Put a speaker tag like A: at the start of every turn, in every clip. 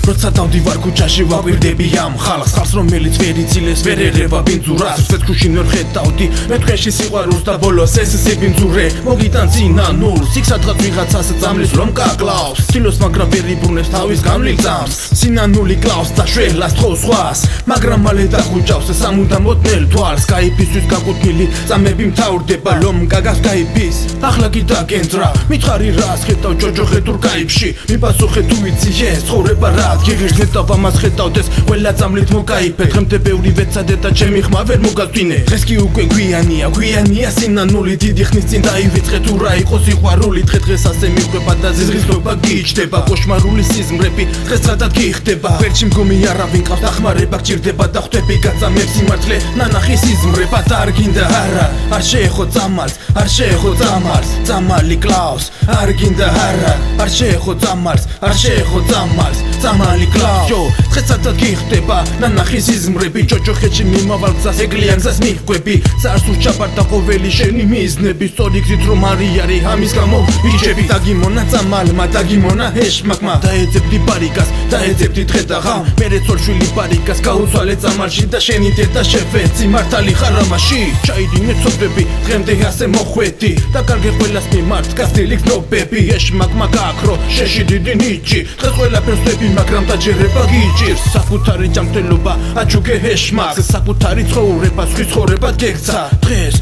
A: როცა დავდივარ ქუჩაში ვაკვირდები ამ ხალხს ხალხს რომელიც ვერ იცილეს ვერ ერევა ბინძურას სვეტქუშინ ვერ ხედავდი მე თქვენში სიყვარულს და ბოლოს ეს სიბინძურე მოგიტან წინა ნულს იქ სადღაც ვიღაცას წამლის რომ გაკლავს ცდილობს მაგრამ ვერ იბრუნებს თავის გამლილ წამს სინანული კლავს და შველას თხოვს სხვას მაგრამ მალე დახუჭავს სამუდამოდ ნელ თვალს გაიფისთვის გაკუთვნილი წამები მთავრდება რომ გაგას გაიფის ახლა კი დაგენძრა მითხარი რას ხედავ ჯოჯოხე თუ კაიფში მიპასუხე თუ ვიცი ეს ცხოვრება რა გიღირდეთ და ამას ხედავდეს ყველა წამლით მოკაიფე დღემდე ბევრი ვეცადე და ჩემი ხმა ვერ მოგასვინე დღეს კი უკვე გვიანია სინანული დიდი ხნის წინ დაივიწყე თუ რა იყო სიყვარული დღეს ასე მიყვება და ზიზღისნობა გიჩდება კოშმარული სიზმრები დღეს სადაც გიხდება ვერჩი მგომი არავინ ყავს დახმარება გჭირდება და ხვდები გაწამებს სიმართლე ნანახი სიზმრება და არ გინდა არა არ შეეხო წამალს არ შეეხო წამალს წამალი კლავს არ გინდა არა არ შეეხო წამალს არ შეეხო წამალს წამალი კლავს დღეს სადაც გიხდება ნანახი სიზმრები ჯოჯოხეთში მიმავალ გზას ეგლიან გზას მიჰყვები წარსულს ჩაბარდა ყოველი შენი მიზნები სწორი გზით რომ არის ამის გამო ვიჭები დაგიმონა წამალმა დაგიმონა ეშმაკმა დაეძებდი ბარიკას დაეძებდი დღე და ღამ მერე ცოლშვილი ბარიკას გაუცვალე წამალში და შენი დედა შევეცი მართალი ხარ ამაში ჩაიდინე ცოდები დღემდე ასე მოხვედი და კარგე ყველას მიმართ გასდილი გნობები ეშმაკმა გააქრო შეში დიდი ნიჭი დღეს ყველაფერს ვები მაგრამ დაჯერება გიჭირს საკუთარი ჯანმრთელობა აჩუქე ეშმაკს საკუთარი ცხოვრება სხვის ცხოვრებად გექცა დღეს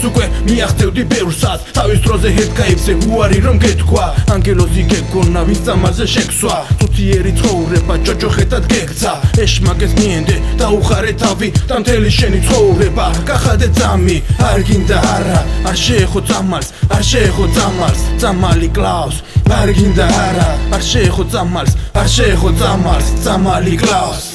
A: უკვე მიაღწევდი ბევრსაც თავის დროზე ჰეთქაიფზე უარი რომ გეთქვა ანგელოზი გეგონა ვის წამალზე შექსვა თუთიერი ცხოვრება ჯოჯოხეთად გექცა ეშმაკეს მიენდე დაუხარე თავი და მთელი შენი ცხოვრება გახადე წამი არ გინდა არა არ შეეხო წამალს არ შეეხო წამალს წამალი კლავს არ გინდა არა არ შეეხო წამალს არ შეეხო წამალს წამალი კლავს